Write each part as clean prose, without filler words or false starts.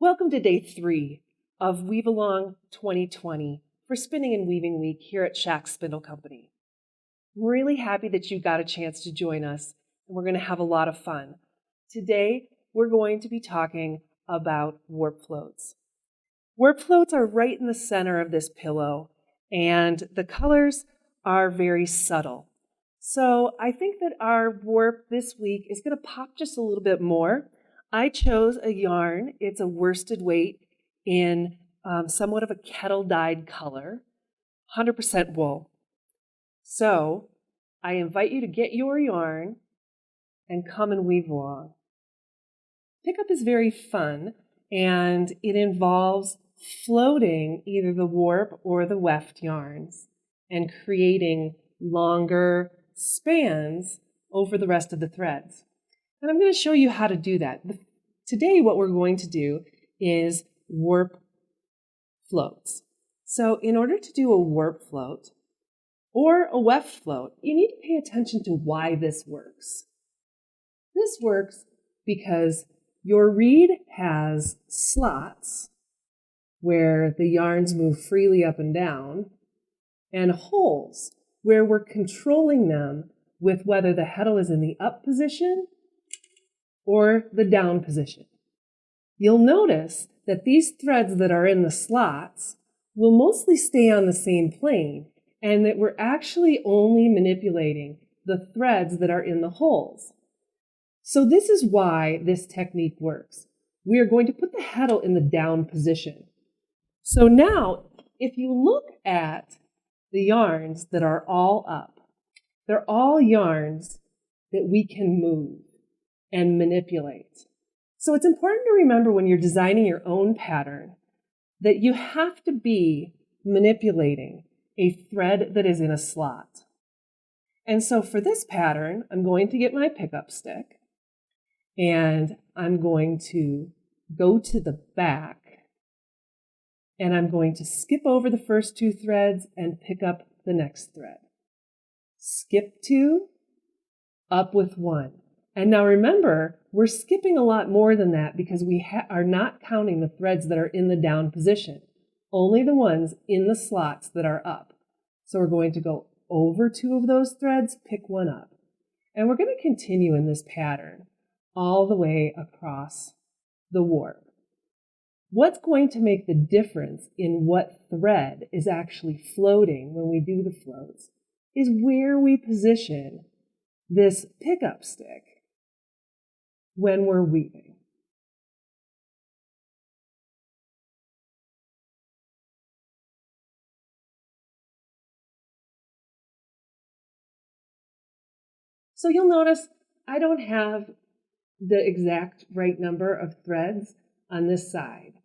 Welcome to day 3 of Weave Along 2020 for Spinning and Weaving Week here at Schacht Spindle Company. I'm really happy that you got a chance to join us, and we're going to have a lot of fun. Today, we're going to be talking about warp floats. Warp floats are right in the center of this pillow, and the colors are very subtle. So I think that our warp this week is going to pop just a little bit more. I chose a yarn. It's a worsted weight in somewhat of a kettle dyed color, 100% wool. So I invite you to get your yarn and come and weave along. Pickup is very fun, and it involves floating either the warp or the weft yarns and creating longer spans over the rest of the threads. And I'm going to show you how to do that. Today, what we're going to do is warp floats. So in order to do a warp float or a weft float, you need to pay attention to why this works. This works because your reed has slots where the yarns move freely up and down, and holes where we're controlling them with whether the heddle is in the up position or the down position. You'll notice that these threads that are in the slots will mostly stay on the same plane, and that we're actually only manipulating the threads that are in the holes. So this is why this technique works. We are going to put the heddle in the down position. So now, if you look at the yarns that are all up, they're all yarns that we can move and manipulate. So it's important to remember when you're designing your own pattern that you have to be manipulating a thread that is in a slot. And so for this pattern, I'm going to get my pickup stick and I'm going to go to the back and I'm going to skip over the first 2 threads and pick up the next thread. Skip 2, up with 1. And now remember, we're skipping a lot more than that because we are not counting the threads that are in the down position, only the ones in the slots that are up. So we're going to go over 2 of those threads, pick 1 up. And we're going to continue in this pattern all the way across the warp. What's going to make the difference in what thread is actually floating when we do the floats is where we position this pickup stick when we're weaving. So you'll notice I don't have the exact right number of threads on this side,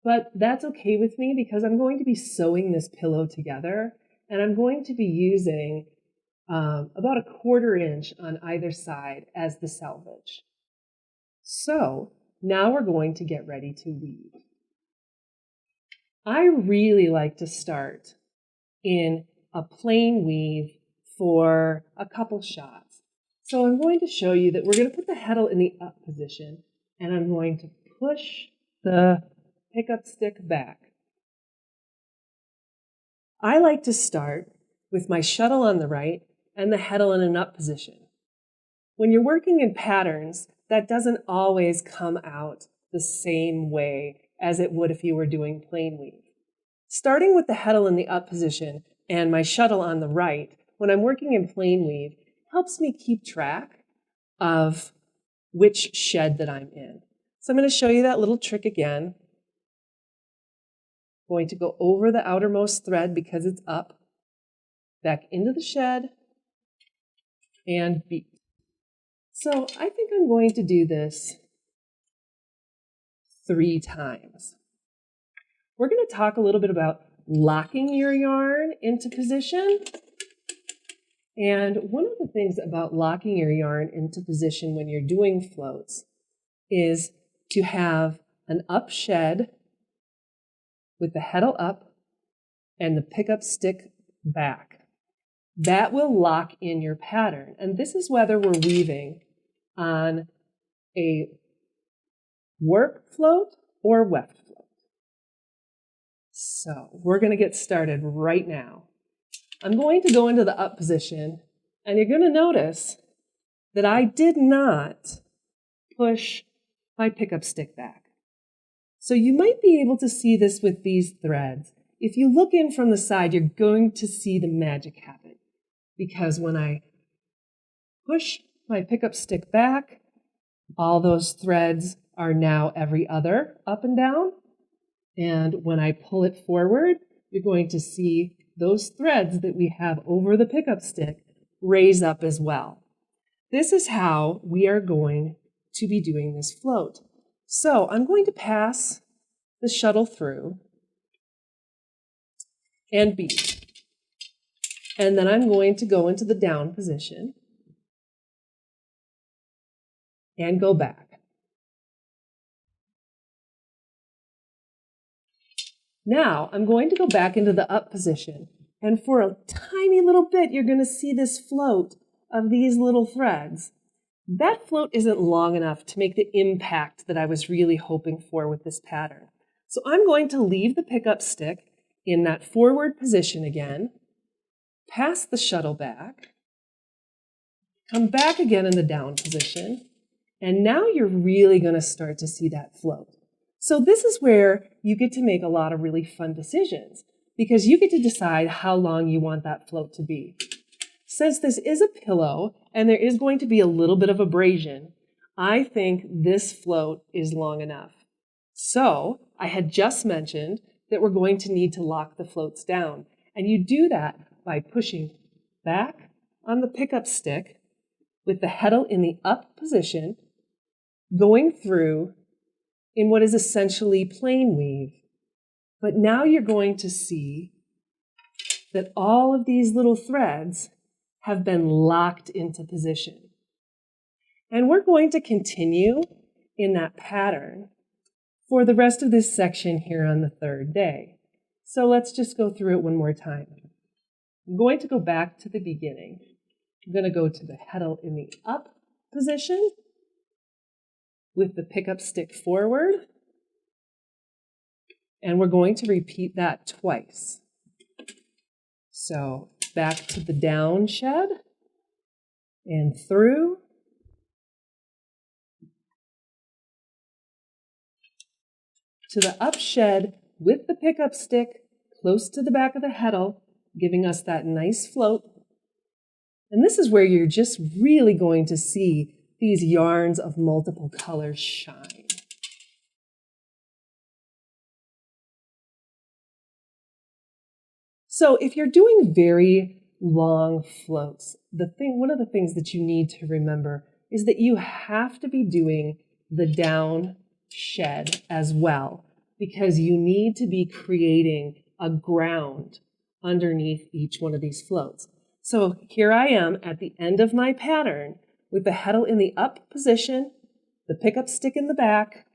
but that's okay with me because I'm going to be sewing this pillow together and I'm going to be using about a 1/4 inch on either side as the selvage. So now we're going to get ready to weave. I really like to start in a plain weave for a couple shots. So I'm going to show you that we're going to put the heddle in the up position and I'm going to push the pickup stick back. I like to start with my shuttle on the right and the heddle in an up position. When you're working in patterns, that doesn't always come out the same way as it would if you were doing plain weave. Starting with the heddle in the up position and my shuttle on the right, when I'm working in plain weave, helps me keep track of which shed that I'm in. So I'm going to show you that little trick again. Going to go over the outermost thread because it's up, back into the shed, and beat. So I think I'm going to do this 3 times. We're going to talk a little bit about locking your yarn into position. And one of the things about locking your yarn into position when you're doing floats is to have an up shed with the heddle up and the pickup stick back. That will lock in your pattern. And this is whether we're weaving on a warp float or weft float. So we're going to get started right now. I'm going to go into the up position, and you're going to notice that I did not push my pickup stick back. So you might be able to see this with these threads. If you look in from the side, you're going to see the magic happen. Because when I push my pickup stick back, all those threads are now every other up and down. And when I pull it forward, you're going to see those threads that we have over the pickup stick raise up as well. This is how we are going to be doing this float. So I'm going to pass the shuttle through and beat. And then I'm going to go into the down position and go back. Now I'm going to go back into the up position, and for a tiny little bit you're going to see this float of these little threads. That float isn't long enough to make the impact that I was really hoping for with this pattern. So I'm going to leave the pickup stick in that forward position again, pass the shuttle back, come back again in the down position, and now you're really going to start to see that float. So this is where you get to make a lot of really fun decisions, because you get to decide how long you want that float to be. Since this is a pillow and there is going to be a little bit of abrasion, I think this float is long enough. So I had just mentioned that we're going to need to lock the floats down. And you do that by pushing back on the pickup stick with the heddle in the up position, going through in what is essentially plain weave. But now you're going to see that all of these little threads have been locked into position. And we're going to continue in that pattern for the rest of this section here on the third day. So let's just go through it one more time. I'm going to go back to the beginning. I'm going to go to the heddle in the up position with the pickup stick forward. And we're going to repeat that twice. So back to the down shed and through. To the up shed with the pickup stick close to the back of the heddle, giving us that nice float. And this is where you're just really going to see these yarns of multiple colors shine. So if you're doing very long floats, one of the things that you need to remember is that you have to be doing the down shed as well, because you need to be creating a ground underneath each one of these floats. So here I am at the end of my pattern with the heddle in the up position, the pickup stick in the back,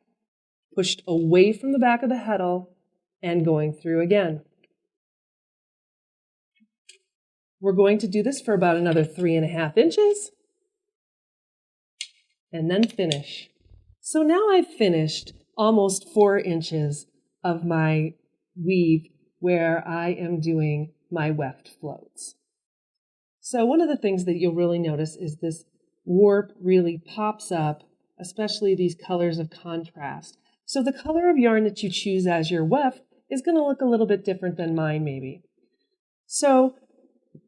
pushed away from the back of the heddle, and going through again. We're going to do this for about another 3.5 inches and then finish. So now I've finished almost 4 inches of my weave where I am doing my weft floats. So one of the things that you'll really notice is this warp really pops up, especially these colors of contrast. So the color of yarn that you choose as your weft is going to look a little bit different than mine maybe. So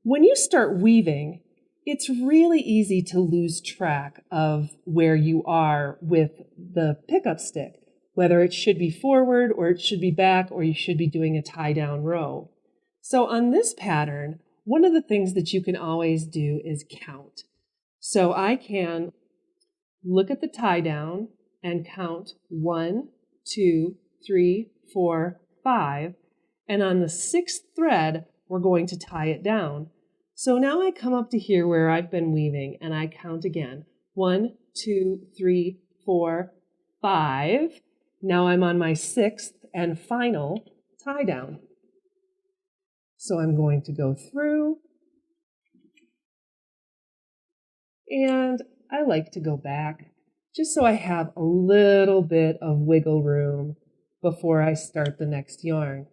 when you start weaving, it's really easy to lose track of where you are with the pickup stick, whether it should be forward or it should be back or you should be doing a tie down row. So on this pattern, one of the things that you can always do is count. So I can look at the tie down and count 1, 2, 3, 4, 5, and on the 6th thread, we're going to tie it down. So now I come up to here where I've been weaving and I count again. 1, 2, 3, 4, 5. Now I'm on my 6th and final tie down. So I'm going to go through, and I like to go back just so I have a little bit of wiggle room before I start the next yarn.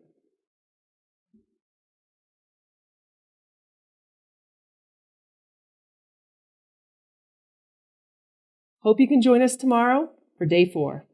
Hope you can join us tomorrow for day 4.